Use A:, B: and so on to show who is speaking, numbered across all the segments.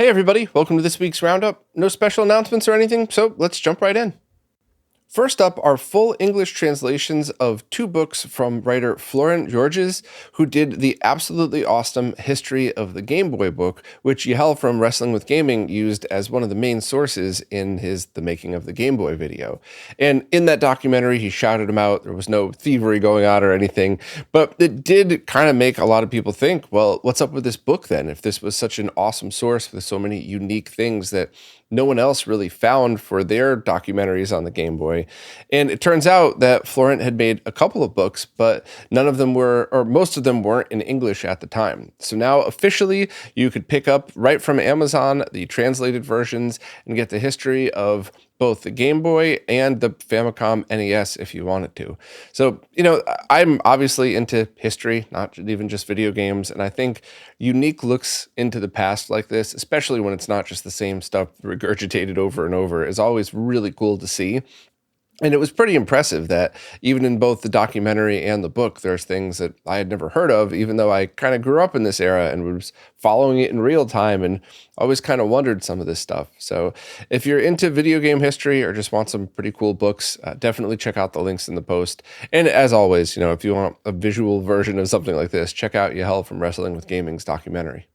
A: Hey everybody, welcome to this week's Roundup. No special announcements or anything, so let's jump right in. First up are full English translations of two books from writer Florent Georges, who did the absolutely awesome History of the Game Boy book, which Yehel from Wrestling with Gaming used as one of the main sources in his The Making of the Game Boy video. And in that documentary, he shouted him out. There was no thievery going on or anything, but it did kind of make a lot of people think, well, what's up with this book then? If this was such an awesome source with so many unique things that no one else really found for their documentaries on the Game Boy. And it turns out that Florent had made a couple of books, but none of them were, or most of them weren't in English at the time. So now officially you could pick up right from Amazon the translated versions and get the history of both the Game Boy and the Famicom NES if you wanted to. So, I'm obviously into history, not even just video games, and I think unique looks into the past like this, especially when it's not just the same stuff regurgitated over and over, is always really cool to see. And it was pretty impressive that even in both the documentary and the book, there's things that I had never heard of, even though I kind of grew up in this era and was following it in real time and always kind of wondered some of this stuff. So if you're into video game history or just want some pretty cool books, definitely check out the links in the post. And as always, if you want a visual version of something like this, check out Yehel from Wrestling with Gaming's documentary.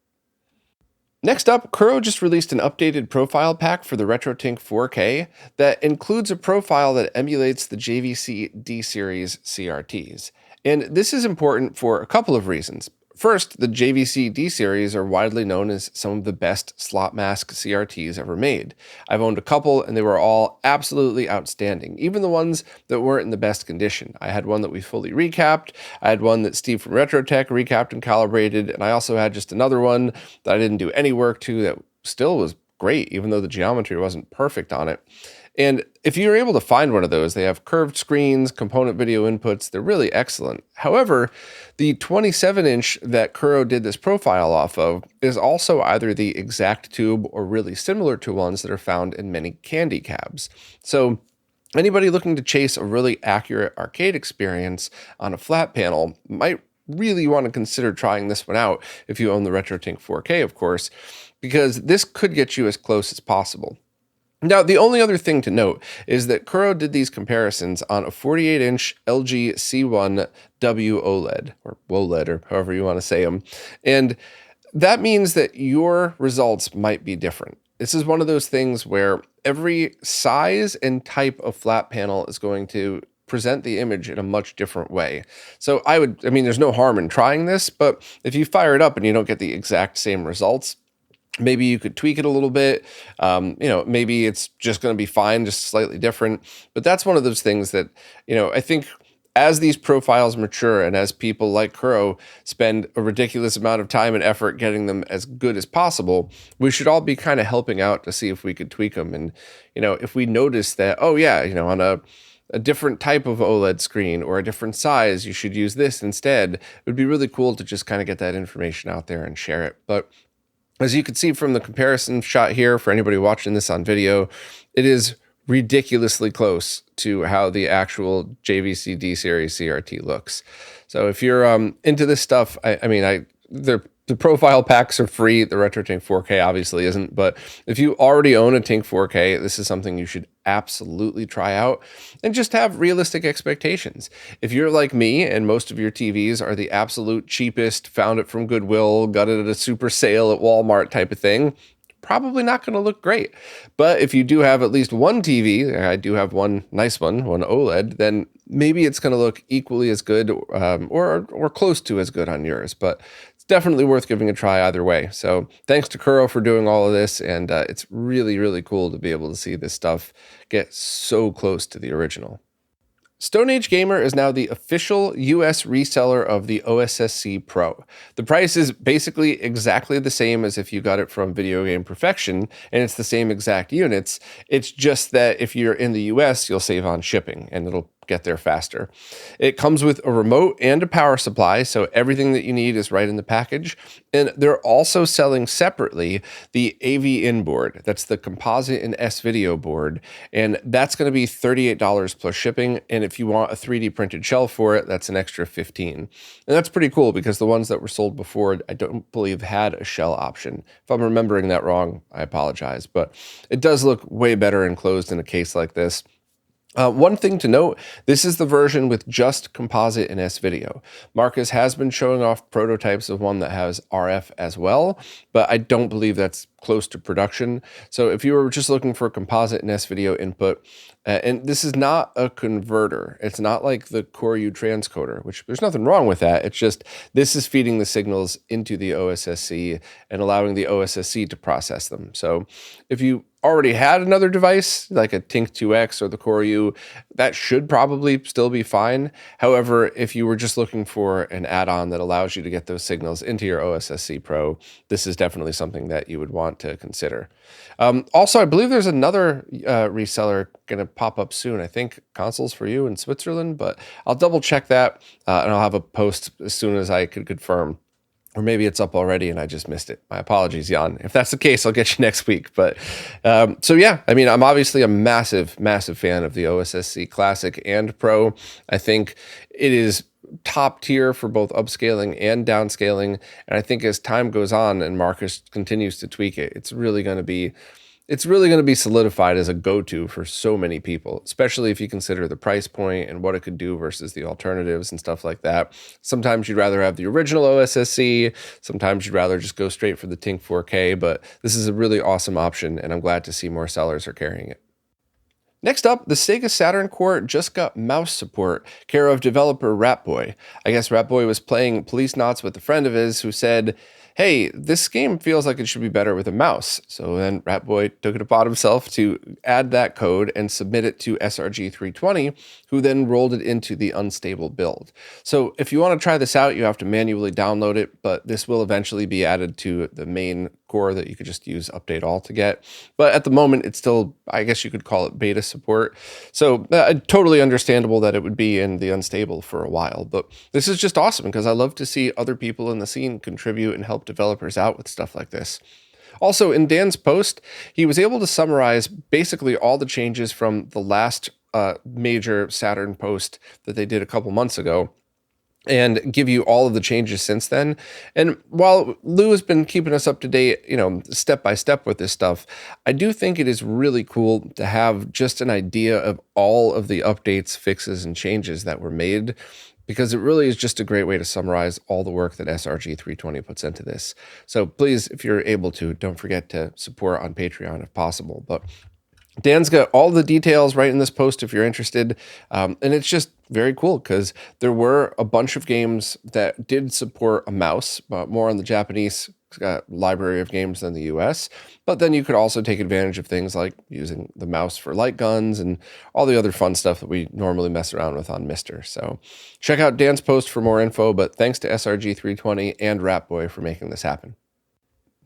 A: Next up, Kuro just released an updated profile pack for the RetroTink 4K that includes a profile that emulates the JVC-D series CRTs. And this is important for a couple of reasons. First, the JVC-D series are widely known as some of the best slot mask CRTs ever made. I've owned a couple and they were all absolutely outstanding, even the ones that weren't in the best condition. I had one that we fully recapped, I had one that Steve from RetroTech recapped and calibrated, and I also had just another one that I didn't do any work to that still was great, even though the geometry wasn't perfect on it. And if you're able to find one of those, they have curved screens, component video inputs. They're really excellent. However, the 27-inch that Kuro did this profile off of is also either the exact tube or really similar to ones that are found in many candy cabs. So anybody looking to chase a really accurate arcade experience on a flat panel might really want to consider trying this one out if you own the RetroTink 4K, of course, because this could get you as close as possible. Now, the only other thing to note is that Kuro did these comparisons on a 48-inch LG C1W OLED, or WOLED, or however you want to say them. And that means that your results might be different. This is one of those things where every size and type of flat panel is going to present the image in a much different way. So there's no harm in trying this, but if you fire it up and you don't get the exact same results, maybe you could tweak it a little bit. Maybe it's just going to be fine, just slightly different. But that's one of those things that, I think as these profiles mature and as people like Kuro spend a ridiculous amount of time and effort getting them as good as possible, we should all be kind of helping out to see if we could tweak them. And, if we notice that, on a different type of OLED screen or a different size, you should use this instead. It would be really cool to just kind of get that information out there and share it. But as you can see from the comparison shot here, for anybody watching this on video, it is ridiculously close to how the actual JVC-D series CRT looks. So if you're into this stuff, the profile packs are free. The RetroTink 4K obviously isn't, but if you already own a Tink 4K, this is something you should absolutely try out and just have realistic expectations. If you're like me and most of your TVs are the absolute cheapest, found it from Goodwill, got it at a super sale at Walmart type of thing, probably not going to look great. But if you do have at least one TV, I do have one nice one OLED, then maybe it's going to look equally as good or close to as good on yours. But it's definitely worth giving a try either way. So thanks to Kuro for doing all of this, and it's really, really cool to be able to see this stuff get so close to the original. Stone Age Gamer is now the official US reseller of the OSSC Pro. The price is basically exactly the same as if you got it from Video Game Perfection, and it's the same exact units. It's just that if you're in the US, you'll save on shipping, and it'll get there faster. It comes with a remote and a power supply, so everything that you need is right in the package. And they're also selling separately the AV In board. That's the composite and S-Video board, and that's going to be $38 plus shipping. And if you want a 3D printed shell for it, that's an extra $15. And that's pretty cool because the ones that were sold before, I don't believe had a shell option. If I'm remembering that wrong, I apologize, but it does look way better enclosed in a case like this. One thing to note, this is the version with just composite and S-Video. Marcus has been showing off prototypes of one that has RF as well, but I don't believe that's close to production. So if you were just looking for composite and S-Video input, and this is not a converter. It's not like the Core-U transcoder, which there's nothing wrong with that. It's just this is feeding the signals into the OSSC and allowing the OSSC to process them. So if you already had another device like a Tink 2X or the Core-U, that should probably still be fine. However, if you were just looking for an add-on that allows you to get those signals into your OSSC Pro, this is definitely something that you would want to consider. Also, I believe there's another reseller going to pop up soon. I think Consoles for You in Switzerland, but I'll double check that and I'll have a post as soon as I could confirm. Or maybe it's up already and I just missed it. My apologies, Jan. If that's the case, I'll get you next week. But so yeah, I mean, I'm obviously a massive, massive fan of the OSSC Classic and Pro. I think it is top tier for both upscaling and downscaling. And I think as time goes on and Marcus continues to tweak it, it's really going to be solidified as a go-to for so many people, especially if you consider the price point and what it could do versus the alternatives and stuff like that. Sometimes you'd rather have the original OSSC. Sometimes you'd rather just go straight for the Tink 4K, but this is a really awesome option, and I'm glad to see more sellers are carrying it. Next up, the Sega Saturn core just got mouse support, care of developer Ratboy. I guess Ratboy was playing Police Knots with a friend of his who said, hey, this game feels like it should be better with a mouse. So then Ratboy took it upon himself to add that code and submit it to SRG320, who then rolled it into the unstable build. So if you want to try this out, you have to manually download it, but this will eventually be added to the main core that you could just use update all to get. But at the moment, it's still, I guess you could call it beta support. So totally understandable that it would be in the unstable for a while. But this is just awesome because I love to see other people in the scene contribute and help developers out with stuff like this. Also, in Dan's post, he was able to summarize basically all the changes from the last major Saturn post that they did a couple months ago, and give you all of the changes since then. And while Lou has been keeping us up to date, step by step with this stuff, I do think it is really cool to have just an idea of all of the updates, fixes, and changes that were made, because it really is just a great way to summarize all the work that SRG320 puts into this. So please, if you're able to, don't forget to support on Patreon if possible. But Dan's got all the details right in this post if you're interested. And it's just very cool because there were a bunch of games that did support a mouse, but more on the Japanese library of games than the US. But then you could also take advantage of things like using the mouse for light guns and all the other fun stuff that we normally mess around with on Mister. So check out Dan's post for more info, but thanks to SRG320 and Ratboy for making this happen.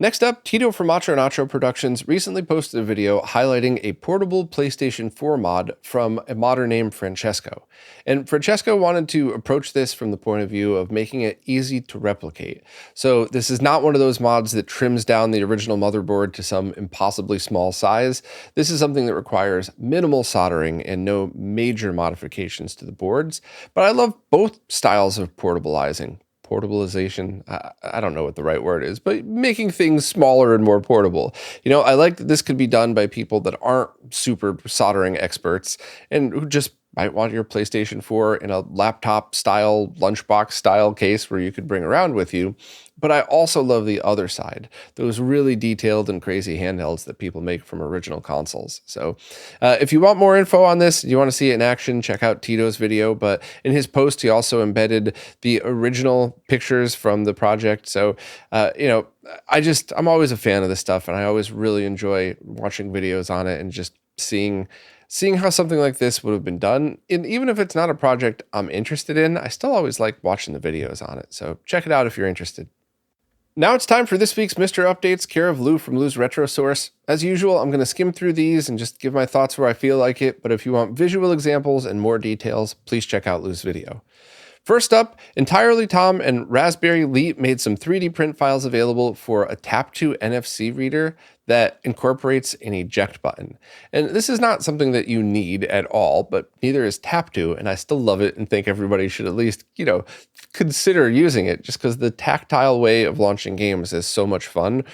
A: Next up, Tito from Macho Nacho Productions recently posted a video highlighting a portable PlayStation 4 mod from a modder named Francesco. And Francesco wanted to approach this from the point of view of making it easy to replicate. So this is not one of those mods that trims down the original motherboard to some impossibly small size. This is something that requires minimal soldering and no major modifications to the boards. But I love both styles of portabilizing. Portabilization, I don't know what the right word is, but making things smaller and more portable. I like that this could be done by people that aren't super soldering experts and who just might want your PlayStation 4 in a laptop style, lunchbox style case where you could bring around with you. But I also love the other side, those really detailed and crazy handhelds that people make from original consoles. So if you want more info on this, you want to see it in action, check out Tito's video. But in his post, he also embedded the original pictures from the project. So, I'm always a fan of this stuff, and I always really enjoy watching videos on it and just seeing how something like this would have been done. And even if it's not a project I'm interested in, I still always like watching the videos on it. So check it out if you're interested. Now it's time for this week's Mr. Updates, care of Lou from Lou's Retro Source. As usual, I'm going to skim through these and just give my thoughts where I feel like it, but if you want visual examples and more details, please check out Lou's video. First up, Entirely Tom and Raspberry Leap made some 3D print files available for a Tap2 NFC reader that incorporates an eject button. And this is not something that you need at all, but neither is Tap2, and I still love it and think everybody should at least, consider using it just because the tactile way of launching games is so much fun.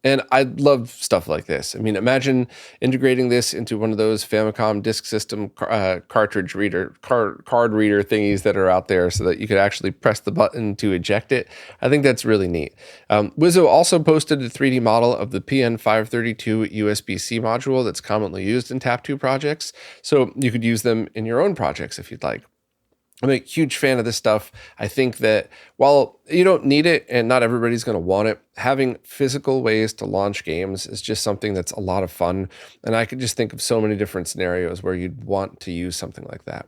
A: And I love stuff like this. I mean, imagine integrating this into one of those Famicom disk system cartridge reader, card reader thingies that are out there so that you could actually press the button to eject it. I think that's really neat. Wizzo also posted a 3D model of the PN532 USB-C module that's commonly used in Tap2 projects. So you could use them in your own projects if you'd like. I'm a huge fan of this stuff. I think that while you don't need it and not everybody's going to want it, having physical ways to launch games is just something that's a lot of fun. And I could just think of so many different scenarios where you'd want to use something like that.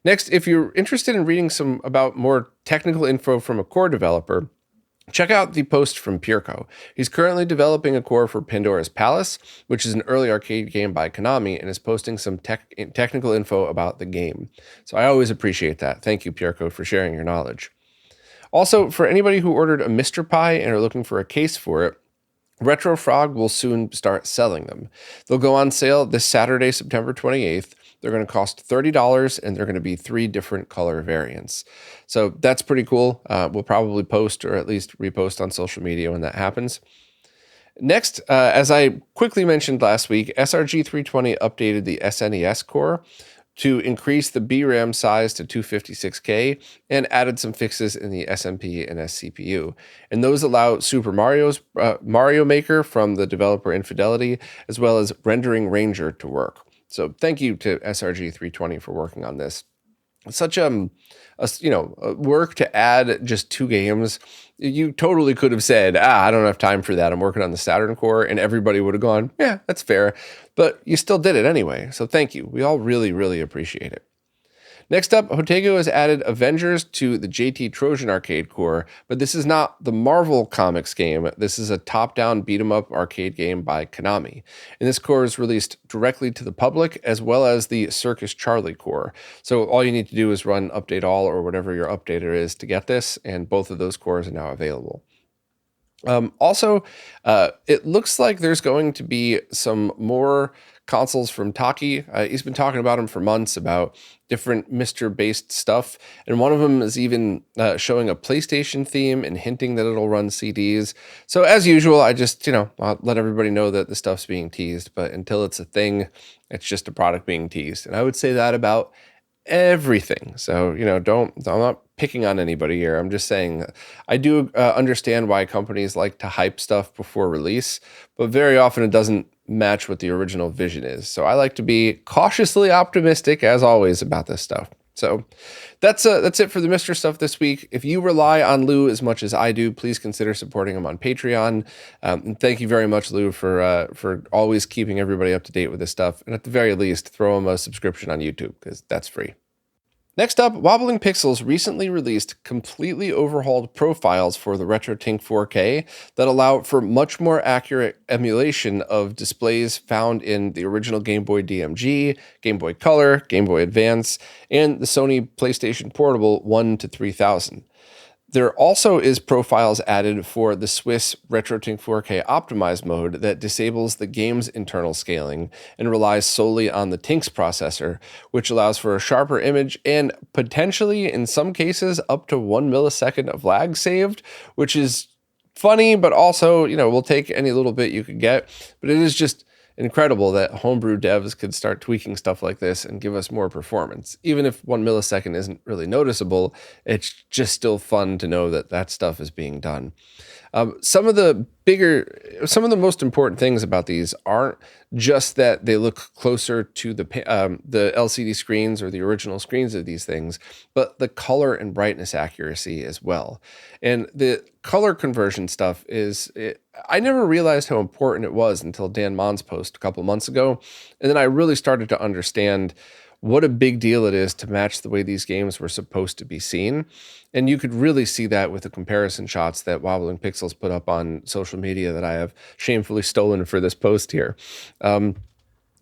A: Next, if you're interested in reading some about more technical info from a core developer, check out the post from Pirko. He's currently developing a core for Pandora's Palace, which is an early arcade game by Konami, and is posting some technical info about the game. So I always appreciate that. Thank you, Pirko, for sharing your knowledge. Also, for anybody who ordered a Mr. Pi and are looking for a case for it, RetroFrog will soon start selling them. They'll go on sale this Saturday, September 28th. They're going to cost $30, and they're going to be 3 different color variants. So that's pretty cool. We'll probably post or at least repost on social media when that happens. Next, as I quickly mentioned last week, SRG320 updated the SNES core to increase the BRAM size to 256K and added some fixes in the SMP and SCPU. And those allow Super Mario Maker from the developer Infidelity, as well as Rendering Ranger to work. So thank you to SRG320 for working on this. Such work to add just 2 games. You totally could have said, I don't have time for that. I'm working on the Saturn core, and everybody would have gone, yeah, that's fair. But you still did it anyway. So thank you. We all really, really appreciate it. Next up, Hotego has added Avengers to the JT Trojan arcade core, but this is not the Marvel Comics game. This is a top-down beat-em-up arcade game by Konami. And this core is released directly to the public, as well as the Circus Charlie core. So all you need to do is run update all or whatever your updater is to get this, and both of those cores are now available. It looks like there's going to be some more consoles from Taki. He's been talking about them for months about different Mr. based stuff. And one of them is even showing a PlayStation theme and hinting that it'll run CDs. So as usual, I just, I'll let everybody know that the stuff's being teased, but until it's a thing, it's just a product being teased. And I would say that about everything. So, I'm not picking on anybody here. I'm just saying I do understand why companies like to hype stuff before release, but very often it doesn't match what the original vision is. So I like to be cautiously optimistic, as always, about this stuff. So that's it for the Mr. stuff this week. If you rely on Lou as much as I do, please consider supporting him on Patreon. And thank you very much, Lou, for always keeping everybody up to date with this stuff. And at the very least, throw him a subscription on YouTube, because that's free. Next up, Wobbling Pixels recently released completely overhauled profiles for the RetroTink 4K that allow for much more accurate emulation of displays found in the original Game Boy DMG, Game Boy Color, Game Boy Advance, and the Sony PlayStation Portable 1 to 3000. There also is profiles added for the Swiss RetroTink 4K optimized mode that disables the game's internal scaling and relies solely on the Tinks processor, which allows for a sharper image and potentially, in some cases, up to 1 millisecond of lag saved, which is funny, but also, we'll take any little bit you could get. But it is just incredible that homebrew devs could start tweaking stuff like this and give us more performance. Even if 1 millisecond isn't really noticeable, it's just still fun to know that that stuff is being done. Some of the most important things about these aren't just that they look closer to the LCD screens or the original screens of these things, but the color and brightness accuracy as well. And the color conversion stuff I never realized how important it was until Dan Mon's post a couple months ago. And then I really started to understand what a big deal it is to match the way these games were supposed to be seen. And you could really see that with the comparison shots that Wobbling Pixels put up on social media that I have shamefully stolen for this post here.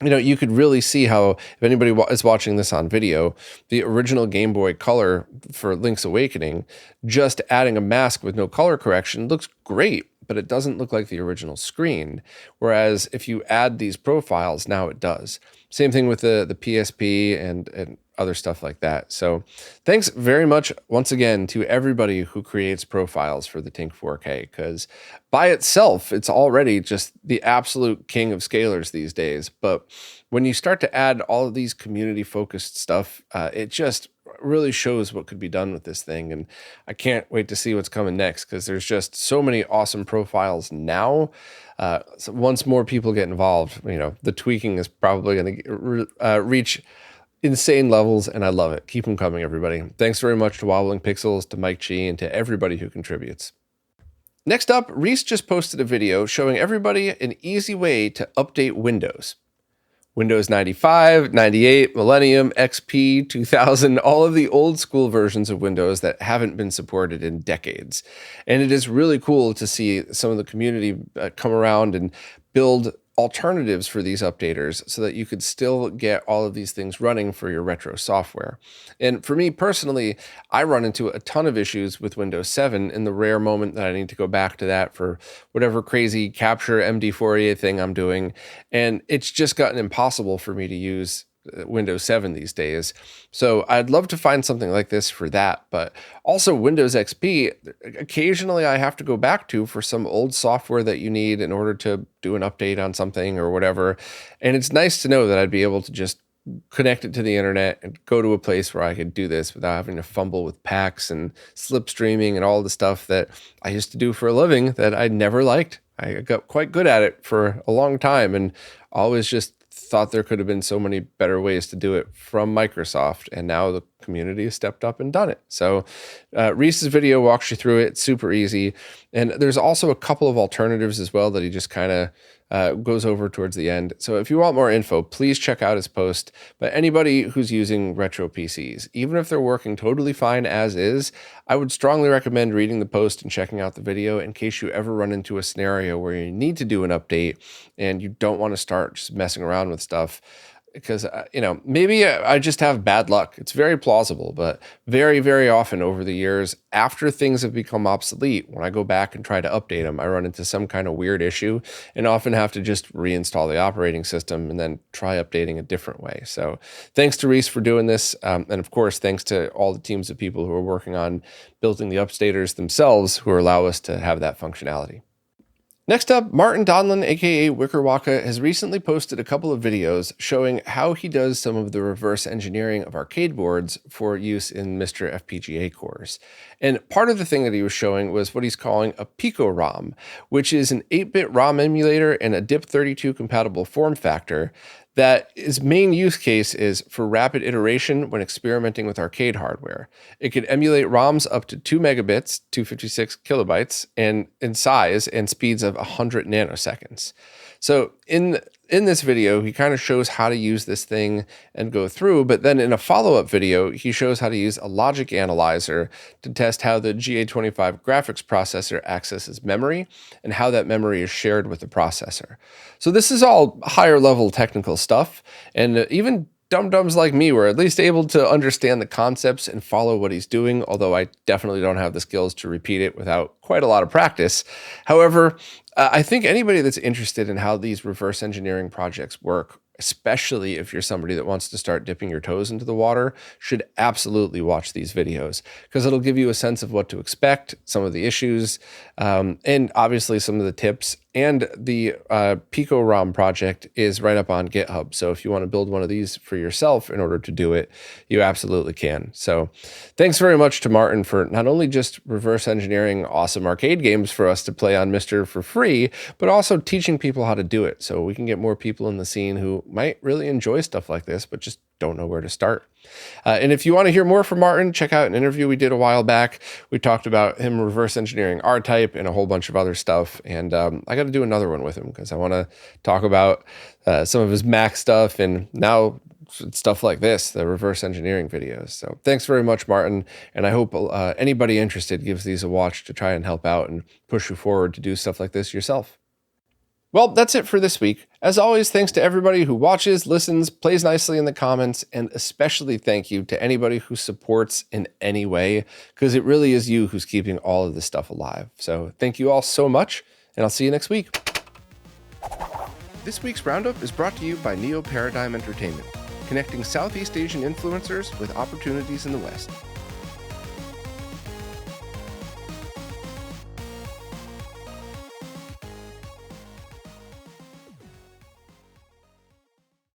A: You could really see how, if anybody is watching this on video, the original Game Boy Color for Link's Awakening, just adding a mask with no color correction looks great, but it doesn't look like the original screen. Whereas if you add these profiles, now it does. Same thing with the PSP and other stuff like that. So thanks very much once again to everybody who creates profiles for the Tink 4K, because by itself, it's already just the absolute king of scalers these days. But when you start to add all of these community focused stuff, it just really shows what could be done with this thing. And I can't wait to see what's coming next, because there's just so many awesome profiles now. So once more people get involved, the tweaking is probably going to reach insane levels, and I love it. Keep them coming, everybody. Thanks very much to Wobbling Pixels, to Mike G, and to everybody who contributes. Next up, Reese just posted a video showing everybody an easy way to update Windows. Windows 95, 98, Millennium, XP, 2000, all of the old school versions of Windows that haven't been supported in decades. And it is really cool to see some of the community come around and build alternatives for these updaters so that you could still get all of these things running for your retro software. And for me personally, I run into a ton of issues with Windows 7 in the rare moment that I need to go back to that for whatever crazy capture MD4A thing I'm doing. And it's just gotten impossible for me to use Windows 7 these days. So I'd love to find something like this for that. But also Windows XP, occasionally I have to go back to for some old software that you need in order to do an update on something or whatever. And it's nice to know that I'd be able to just connect it to the internet and go to a place where I could do this without having to fumble with packs and slipstreaming and all the stuff that I used to do for a living that I never liked. I got quite good at it for a long time and always just thought there could have been so many better ways to do it from Microsoft, and now the community has stepped up and done it. So Reese's video walks you through it. It's super easy. And there's also a couple of alternatives as well that he just kind of goes over towards the end. So if you want more info, please check out his post. But anybody who's using retro PCs, even if they're working totally fine as is, I would strongly recommend reading the post and checking out the video in case you ever run into a scenario where you need to do an update and you don't want to start just messing around with stuff. Because, maybe I just have bad luck. It's very plausible, but very, very often over the years, after things have become obsolete, when I go back and try to update them, I run into some kind of weird issue and often have to just reinstall the operating system and then try updating a different way. So thanks to Reese for doing this. And of course, thanks to all the teams of people who are working on building the updaters themselves who allow us to have that functionality. Next up, Martin Donlin, aka Wickerwaka, has recently posted a couple of videos showing how he does some of the reverse engineering of arcade boards for use in Mr. FPGA cores. And part of the thing that he was showing was what he's calling a Pico ROM, which is an 8-bit ROM emulator and a DIP32 compatible form factor that its main use case is for rapid iteration when experimenting with arcade hardware. It could emulate ROMs up to 2 megabits, 256 kilobytes, and in size and speeds of 100 nanoseconds. So in this video, he kind of shows how to use this thing and go through, but then in a follow-up video, he shows how to use a logic analyzer to test how the GA25 graphics processor accesses memory and how that memory is shared with the processor. So this is all higher level technical stuff, and even dum-dums like me were at least able to understand the concepts and follow what he's doing, although I definitely don't have the skills to repeat it without quite a lot of practice. However, I think anybody that's interested in how these reverse engineering projects work, especially if you're somebody that wants to start dipping your toes into the water, should absolutely watch these videos, because it'll give you a sense of what to expect, some of the issues, and obviously some of the tips. And the Pico ROM project is right up on GitHub. So if you want to build one of these for yourself in order to do it, you absolutely can. So thanks very much to Martin for not only just reverse engineering awesome arcade games for us to play on Mr. for free, but also teaching people how to do it so we can get more people in the scene who might really enjoy stuff like this, but just don't know where to start. And if you want to hear more from Martin, check out an interview we did a while back. We talked about him reverse engineering R-Type and a whole bunch of other stuff. And I got to do another one with him because I want to talk about some of his Mac stuff and now stuff like this, the reverse engineering videos. So thanks very much, Martin. And I hope anybody interested gives these a watch to try and help out and push you forward to do stuff like this yourself. Well, that's it for this week. As always, thanks to everybody who watches, listens, plays nicely in the comments, and especially thank you to anybody who supports in any way, because it really is you who's keeping all of this stuff alive. So thank you all so much, and I'll see you next week. This week's Roundup is brought to you by Neo Paradigm Entertainment, connecting Southeast Asian influencers with opportunities in the West.